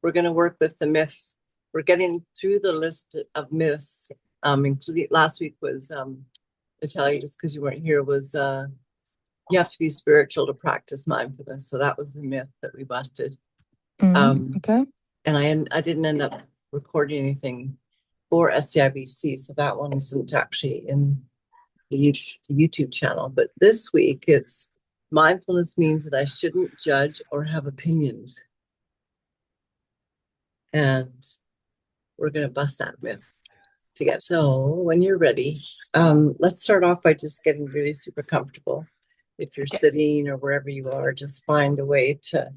we're going to work with the myths. We're getting through the list of myths, including last week was, Natalia, just because you weren't here, was you have to be spiritual to practice mindfulness. So that was the myth that we busted. Okay. And I didn't end up recording anything for SCIBC, so that one isn't actually in the YouTube channel. But this week, it's mindfulness means that I shouldn't judge or have opinions. And we're going to bust that myth together. So when you're ready, let's start off by just getting really super comfortable. If you're sitting or wherever you are, just find a way to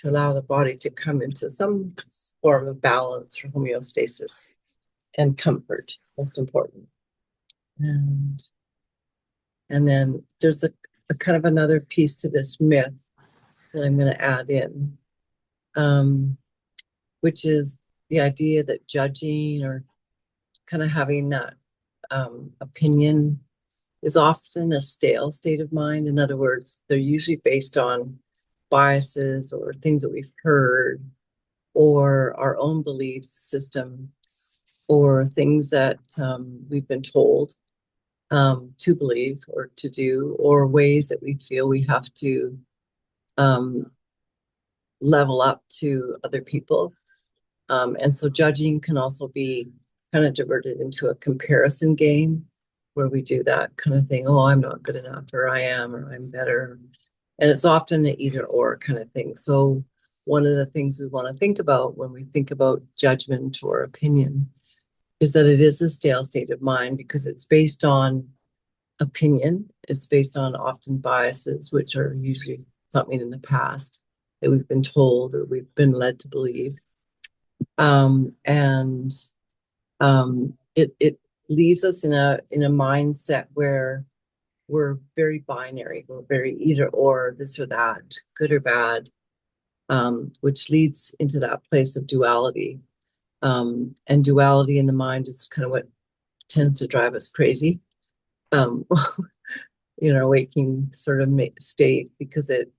allow the body to come into some form of balance or homeostasis and comfort, most important. And then there's a kind of another piece to this myth that I'm going to add in, which is the idea that judging or kind of having that opinion is often a stale state of mind. In other words, they're usually based on biases or things that we've heard or our own belief system or things that we've been told to believe or to do, or ways that we feel we have to level up to other people. And so judging can also be kind of diverted into a comparison game where we do that kind of thing. Oh, I'm not good enough, or I am, or I'm better. And it's often an either or kind of thing. So one of the things we want to think about when we think about judgment or opinion is that it is a stale state of mind because it's based on opinion. It's based on often biases, which are usually something in the past that we've been told or we've been led to believe. It leaves us in a mindset where we're very binary. We're very either or, this or that, good or bad, which leads into that place of duality. And duality in the mind is kind of what tends to drive us crazy, in our waking sort of state, because it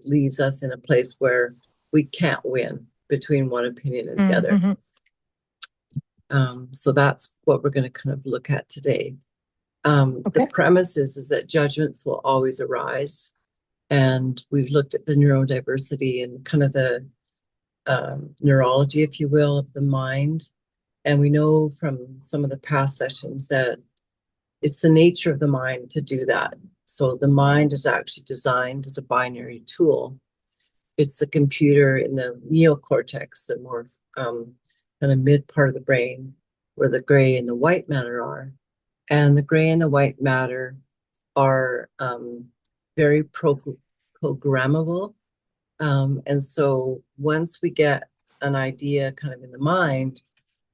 leaves us in a place where we can't win between one opinion and the other. So that's what we're going to kind of look at today. The premise is that judgments will always arise. And we've looked at the neurodiversity and kind of the neurology, if you will, of the mind. And we know from some of the past sessions that it's the nature of the mind to do that. So the mind is actually designed as a binary tool. It's the computer in the neocortex, the more kind of mid part of the brain, where the gray and the white matter are. And the gray and the white matter are very programmable. And so once we get an idea kind of in the mind,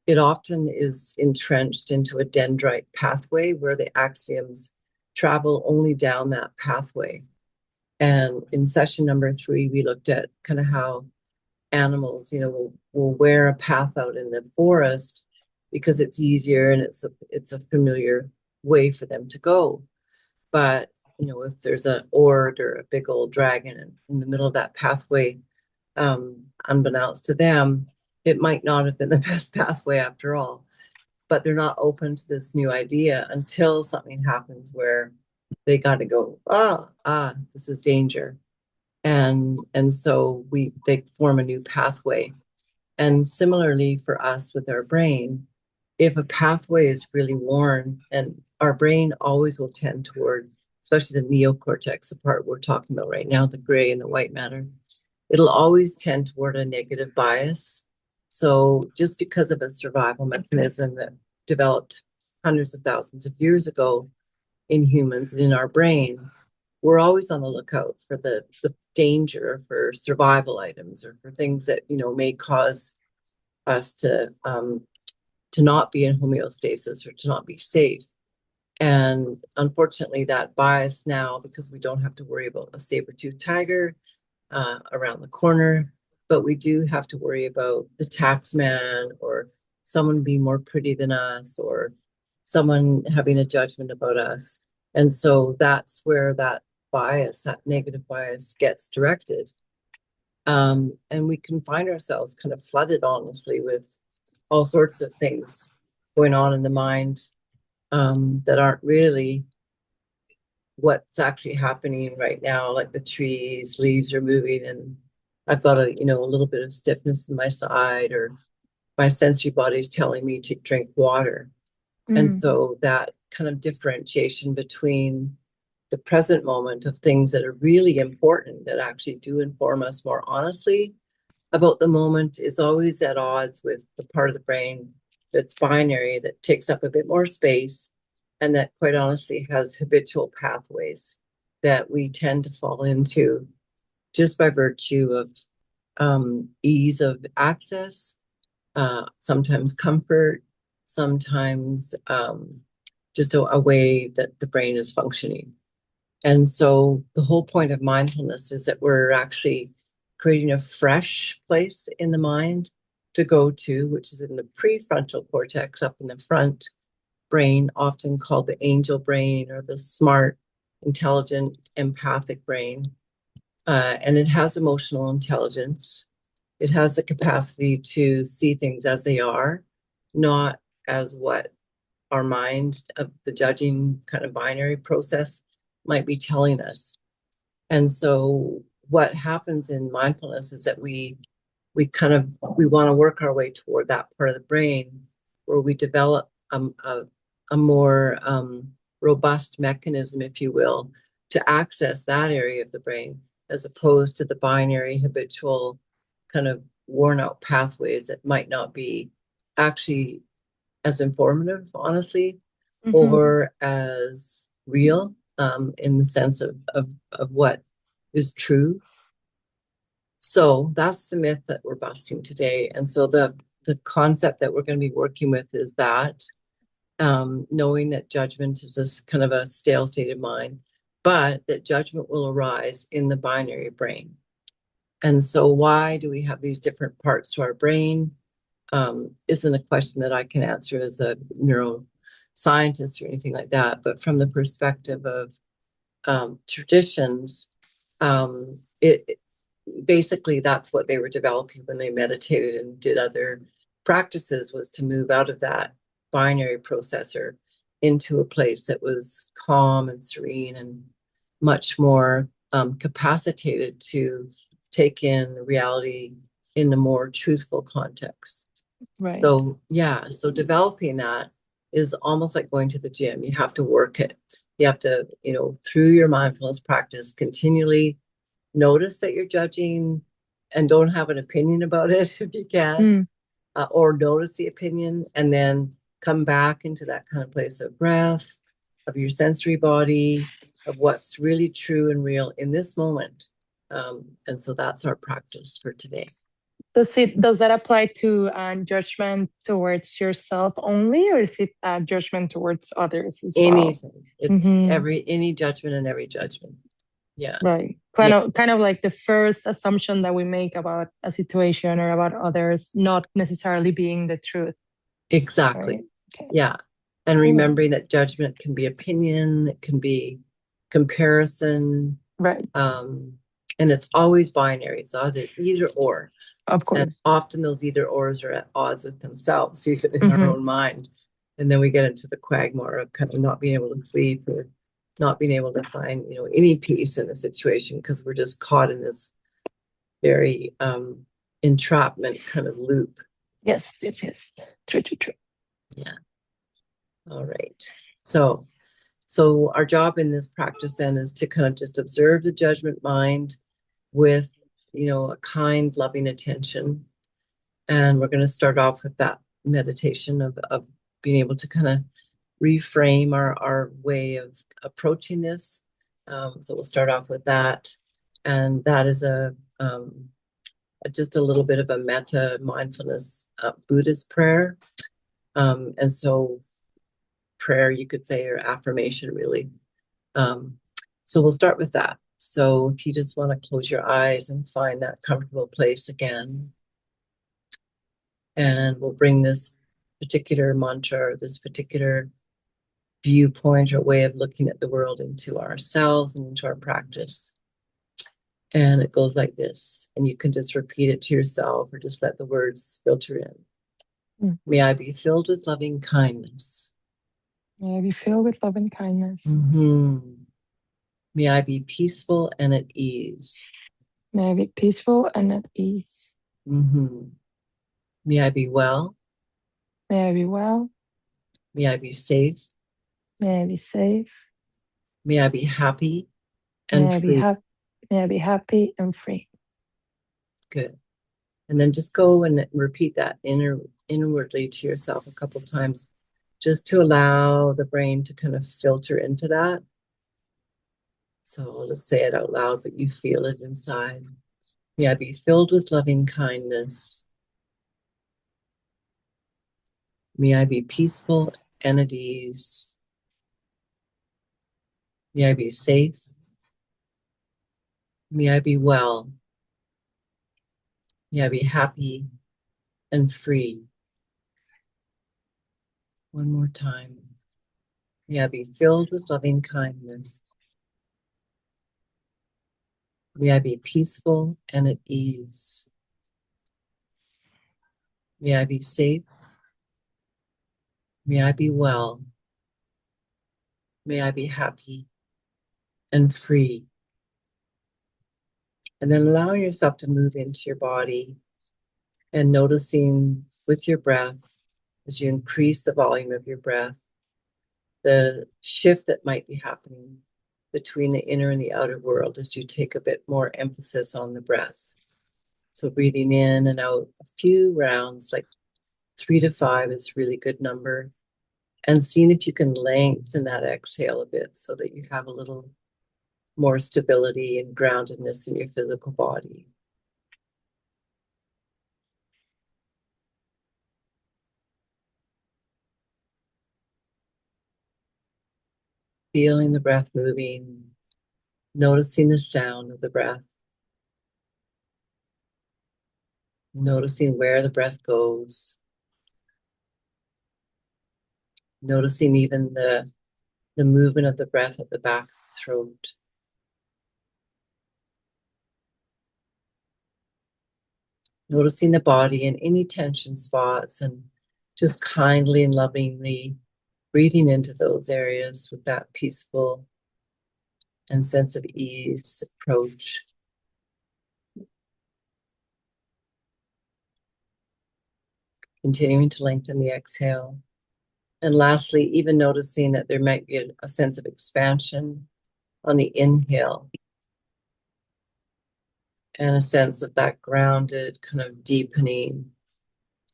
it often is entrenched into a dendrite pathway where the axioms travel only down that pathway. And in session number 3, we looked at kind of how animals, will wear a path out in the forest because it's easier and it's a familiar way for them to go. But if there's an ord or a big old dragon in the middle of that pathway, unbeknownst to them, it might not have been the best pathway after all. But they're not open to this new idea until something happens where they got to go, this is danger. And so they form a new pathway. And similarly for us with our brain, if a pathway is really worn, and our brain always will tend toward, especially the neocortex, the part we're talking about right now, the gray and the white matter, it'll always tend toward a negative bias. So just because of a survival mechanism that developed hundreds of thousands of years ago in humans and in our brain, we're always on the lookout for the danger, for survival items or for things that, may cause us to not be in homeostasis or to not be safe. And unfortunately, that bias now, because we don't have to worry about a saber-toothed tiger around the corner, but we do have to worry about the tax man or someone being more pretty than us or someone having a judgment about us. And so that's where that bias, that negative bias, gets directed. And we can find ourselves kind of flooded, honestly, with all sorts of things going on in the mind that aren't really what's actually happening right now. Like the trees, leaves are moving, and I've got a little bit of stiffness in my side, or my sensory body is telling me to drink water. And so that kind of differentiation between the present moment of things that are really important, that actually do inform us more honestly about the moment, is always at odds with the part of the brain that's binary, that takes up a bit more space, and that quite honestly has habitual pathways that we tend to fall into just by virtue of ease of access, sometimes comfort, sometimes just a way that the brain is functioning. And so the whole point of mindfulness is that we're actually creating a fresh place in the mind to go to, which is in the prefrontal cortex up in the front brain, often called the angel brain or the smart, intelligent, empathic brain. And it has emotional intelligence. It has the capacity to see things as they are, not as what our mind of the judging kind of binary process might be telling us. And so what happens in mindfulness is that we want to work our way toward that part of the brain where we develop a more robust mechanism, if you will, to access that area of the brain, as opposed to the binary, habitual, kind of worn out pathways that might not be actually as informative, honestly, or as real, in the sense of what is true. So that's the myth that we're busting today. And so the concept that we're going to be working with is that, knowing that judgment is this kind of a stale state of mind, but that judgment will arise in the binary brain. And so why do we have these different parts to our brain? Isn't a question that I can answer as a neuroscientist or anything like that. But from the perspective of traditions, it basically, that's what they were developing when they meditated and did other practices, was to move out of that binary processor into a place that was calm and serene and much more capacitated to take in reality in a more truthful context. Right. So yeah, so developing that is almost like going to the gym. You have to work it. You have to, through your mindfulness practice, continually notice that you're judging and don't have an opinion about it if you can, or notice the opinion, and then come back into that kind of place of breath, of your sensory body, of what's really true and real in this moment. And so that's our practice for today. Does that apply to judgment towards yourself only, or is it judgment towards others as well? Anything. It's any judgment and every judgment. Yeah. Right. Kind of like the first assumption that we make about a situation or about others not necessarily being the truth. Exactly. Right? Okay. Yeah. And remembering that judgment can be opinion, it can be comparison. Right. And it's always binary. It's either or. Of course. And often those either ors are at odds with themselves, even in our own mind. And then we get into the quagmire of kind of not being able to sleep, or not being able to find, any peace in a situation, because we're just caught in this very entrapment kind of loop. Yes. True. Yeah. All right. So our job in this practice then is to kind of just observe the judgment mind with, a kind, loving attention. And we're going to start off with that meditation of being able to kind of reframe our way of approaching this. So we'll start off with that. And that is just a little bit of a metta mindfulness Buddhist prayer. And so prayer, you could say, or affirmation, really. So we'll start with that. So if you just want to close your eyes and find that comfortable place again. And we'll bring this particular mantra, or this particular viewpoint or way of looking at the world into ourselves and into our practice. And it goes like this. And you can just repeat it to yourself or just let the words filter in. May I be filled with loving kindness. May I be filled with love and kindness. May I be peaceful and at ease. May I be peaceful and at ease. May I be well. May I be well. May I be safe. May I be safe. May I be happy and free. May I be happy and free. Good. And then just go and repeat that inwardly to yourself a couple of times, just to allow the brain to kind of filter into that. So I'll just say it out loud, but you feel it inside. May I be filled with loving kindness. May I be peaceful and at ease. May I be safe. May I be well. May I be happy and free. One more time. May I be filled with loving kindness. May I be peaceful and at ease. May I be safe. May I be well. May I be happy and free. And then allowing yourself to move into your body and noticing with your breath, as you increase the volume of your breath, the shift that might be happening between the inner and the outer world as you take a bit more emphasis on the breath. So breathing in and out a few rounds, like 3 to 5 is a really good number. And seeing if you can lengthen that exhale a bit so that you have a little more stability and groundedness in your physical body. Feeling the breath moving, noticing the sound of the breath, noticing where the breath goes, noticing even the movement of the breath at the back of the throat. Noticing the body and any tension spots and just kindly and lovingly breathing into those areas with that peaceful and sense of ease approach. Continuing to lengthen the exhale. And lastly, even noticing that there might be a sense of expansion on the inhale and a sense of that grounded kind of deepening.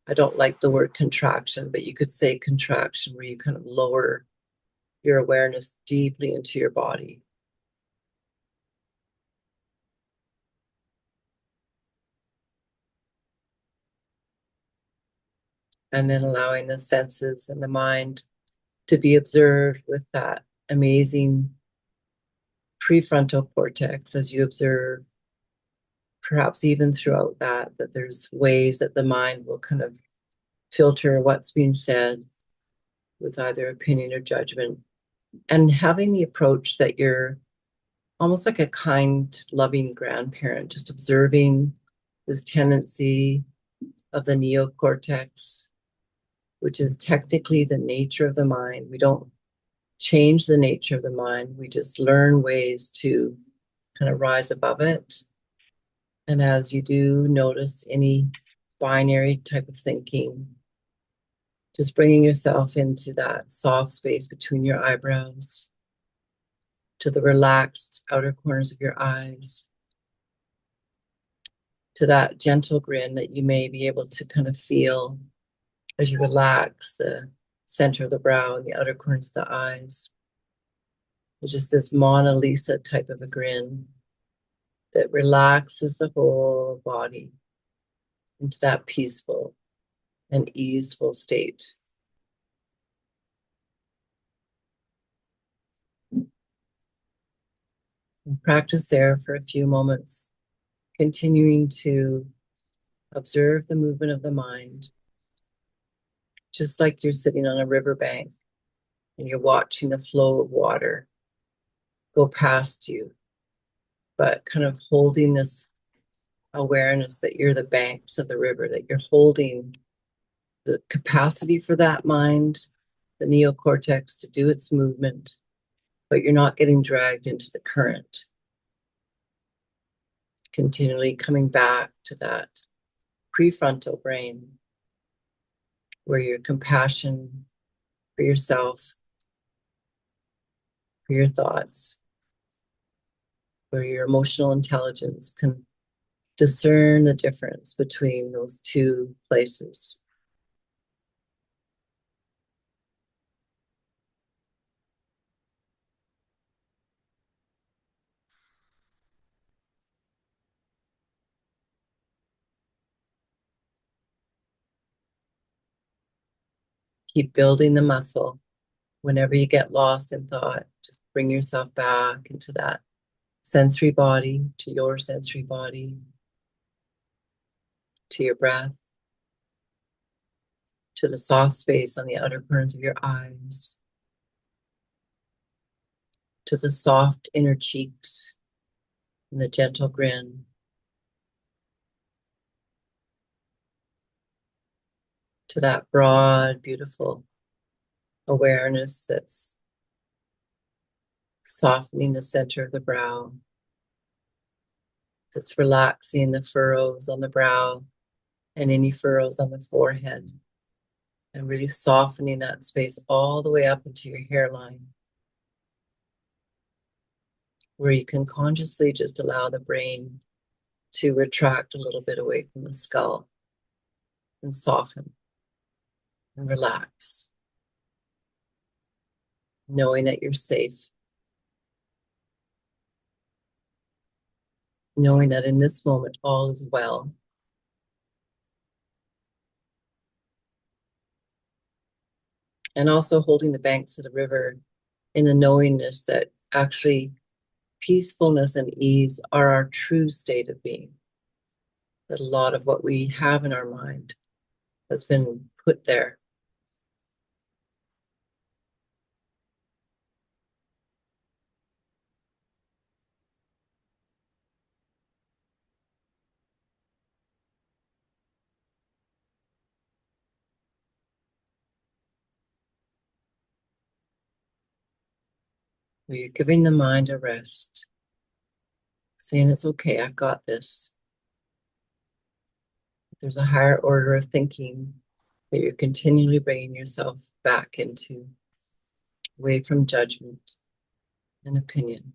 I don't like the word contraction, but you could say contraction, where you kind of lower your awareness deeply into your body. And then allowing the senses and the mind to be observed with that amazing prefrontal cortex as you observe, perhaps even throughout that there's ways that the mind will kind of filter what's being said with either opinion or judgment, and having the approach that you're almost like a kind, loving grandparent, just observing this tendency of the neocortex, which is technically the nature of the mind. We don't change the nature of the mind. We just learn ways to kind of rise above it. And as you do, notice any binary type of thinking, just bringing yourself into that soft space between your eyebrows, to the relaxed outer corners of your eyes, to that gentle grin that you may be able to kind of feel as you relax the center of the brow and the outer corners of the eyes. It's just this Mona Lisa type of a grin that relaxes the whole body into that peaceful and easeful state. And practice there for a few moments, continuing to observe the movement of the mind, just like you're sitting on a riverbank and you're watching the flow of water go past you. but kind of holding this awareness that you're the banks of the river, that you're holding the capacity for that mind, the neocortex, to do its movement, but you're not getting dragged into the current. Continually coming back to that prefrontal brain where your compassion for yourself, for your thoughts, where your emotional intelligence can discern the difference between those two places. Keep building the muscle. Whenever you get lost in thought, just bring yourself back into that sensory body, to your sensory body, to your breath, to the soft space on the outer corners of your eyes, to the soft inner cheeks and the gentle grin, to that broad, beautiful awareness that's softening the center of the brow, that's relaxing the furrows on the brow and any furrows on the forehead, and really softening that space all the way up into your hairline, where you can consciously just allow the brain to retract a little bit away from the skull and soften and relax, knowing that you're safe, knowing that in this moment all is well. And also holding the banks of the river in the knowingness that actually peacefulness and ease are our true state of being. That a lot of what we have in our mind has been put there. Where you're giving the mind a rest, saying it's okay, I've got this. There's a higher order of thinking that you're continually bringing yourself back into, away from judgment and opinion.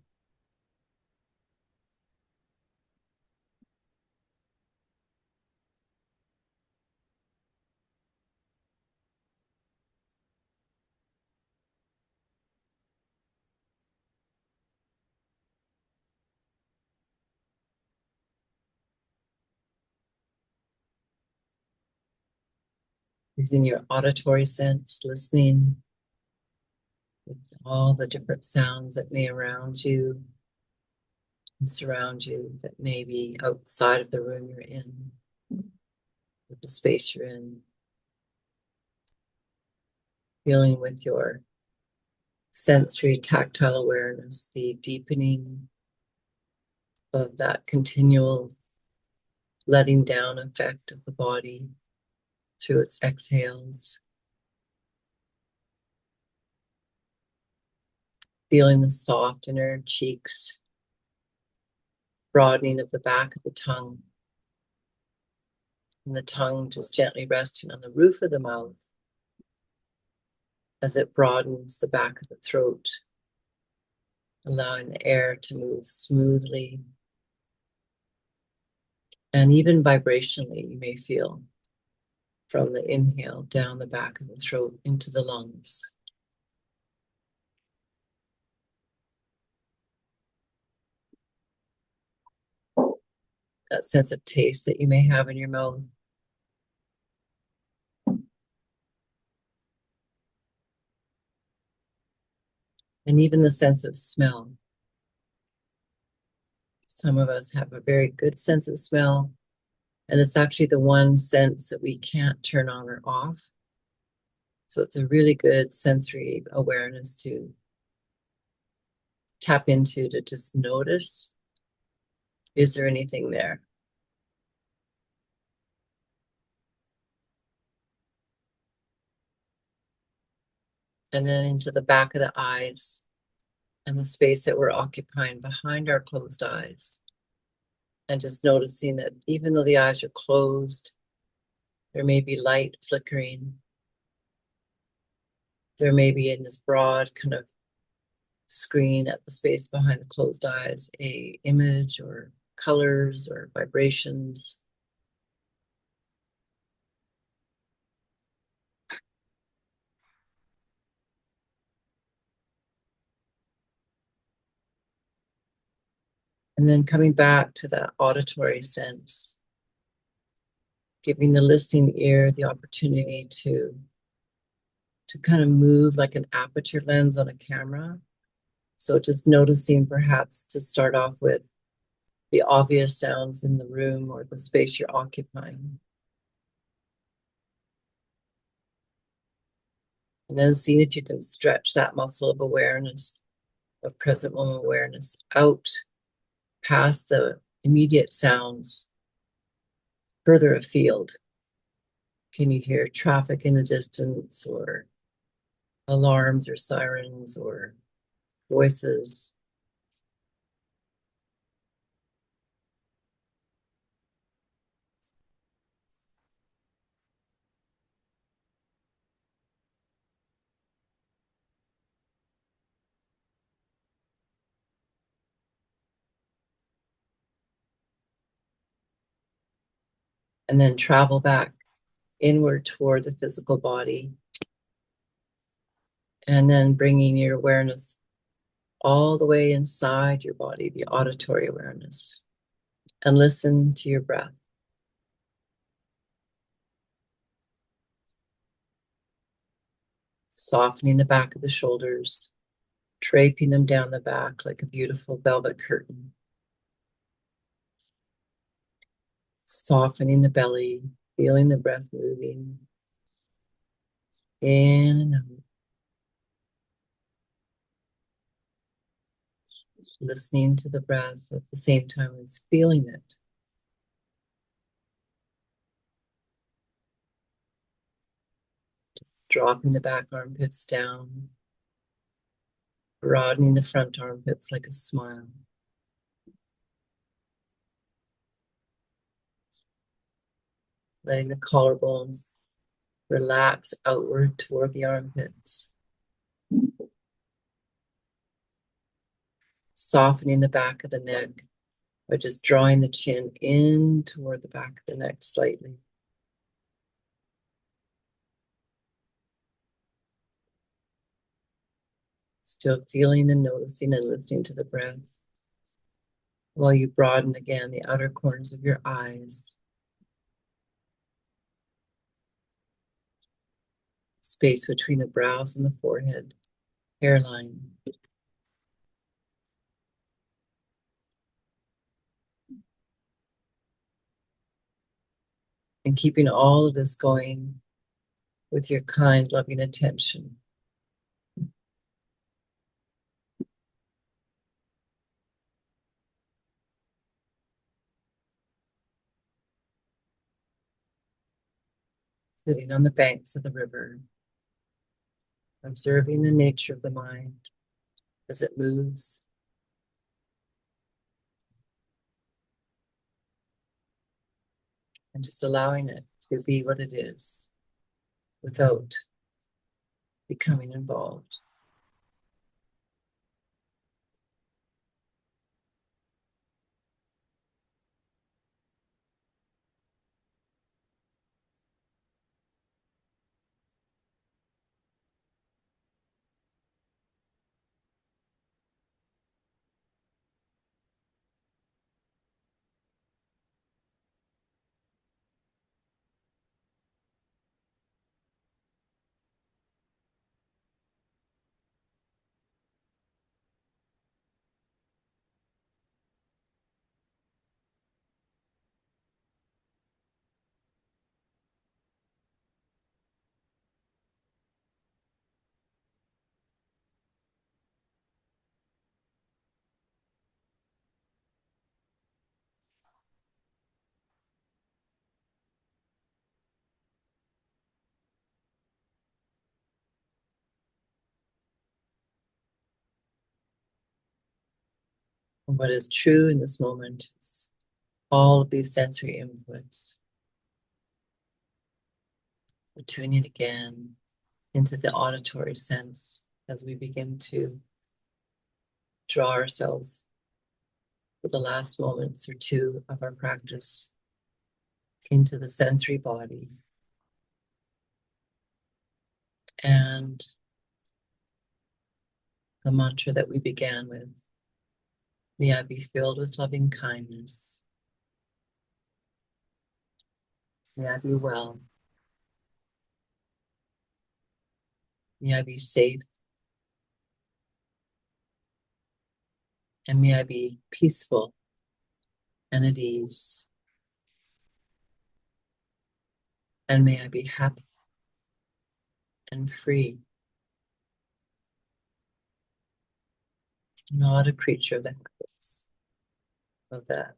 Using your auditory sense, listening with all the different sounds that may around you and surround you, that may be outside of the room you're in, with the space you're in. Feeling with your sensory tactile awareness, the deepening of that continual letting down effect of the body through its exhales. Feeling the soft inner cheeks, broadening of the back of the tongue, and the tongue just gently resting on the roof of the mouth as it broadens the back of the throat, allowing the air to move smoothly. And even vibrationally, you may feel from the inhale down the back of the throat into the lungs. That sense of taste that you may have in your mouth. And even the sense of smell. Some of us have a very good sense of smell, and it's actually the one sense that we can't turn on or off. So it's a really good sensory awareness to tap into, to just notice Is there anything there? And then into the back of the eyes and the space that we're occupying behind our closed eyes. And just noticing that even though the eyes are closed, there may be light flickering. There may be in this broad kind of screen at the space behind the closed eyes, a image or colors or vibrations. And then coming back to that auditory sense, giving the listening ear the opportunity to kind of move like an aperture lens on a camera. So just noticing perhaps to start off with the obvious sounds in the room or the space you're occupying. And then seeing if you can stretch that muscle of awareness, of present moment awareness, out past the immediate sounds, further afield. Can you hear traffic in the distance, or alarms or sirens or voices? And then travel back inward toward the physical body. And then bringing your awareness all the way inside your body, the auditory awareness. And listen to your breath. Softening the back of the shoulders, draping them down the back like a beautiful velvet curtain. Softening the belly, feeling the breath moving in and out. Listening to the breath at the same time as feeling it. Dropping the back armpits down, broadening the front armpits like a smile. Letting the collarbones relax outward toward the armpits. Softening the back of the neck by just drawing the chin in toward the back of the neck slightly. Still feeling and noticing and listening to the breath while you broaden again the outer corners of your eyes. Space between the brows and the forehead, hairline. And keeping all of this going with your kind, loving attention. Sitting on the banks of the river, observing the nature of the mind as it moves. And just allowing it to be what it is without becoming involved. And what is true in this moment is all of these sensory inputs. We're tuning again into the auditory sense as we begin to draw ourselves for the last moments or two of our practice into the sensory body. And the mantra that we began with, may I be filled with loving kindness. May I be well. May I be safe. And may I be peaceful and at ease. And may I be happy and free. Not a creature of the habits of that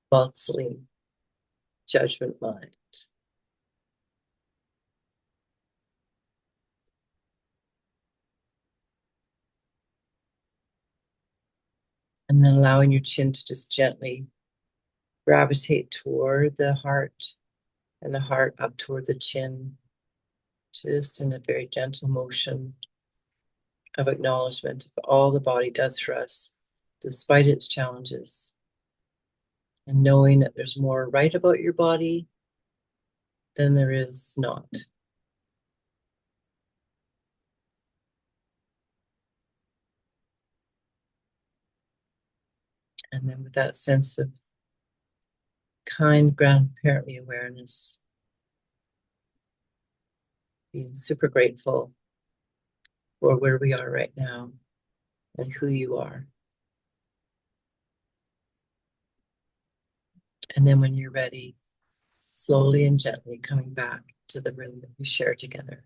falsely judgment mind. And then allowing your chin to just gently gravitate toward the heart and the heart up toward the chin, just in a very gentle motion of acknowledgement of all the body does for us, despite its challenges. And knowing that there's more right about your body than there is not. And then with that sense of kind, grandparently awareness, being super grateful for where we are right now and who you are. And then when you're ready, slowly and gently coming back to the room that we share together.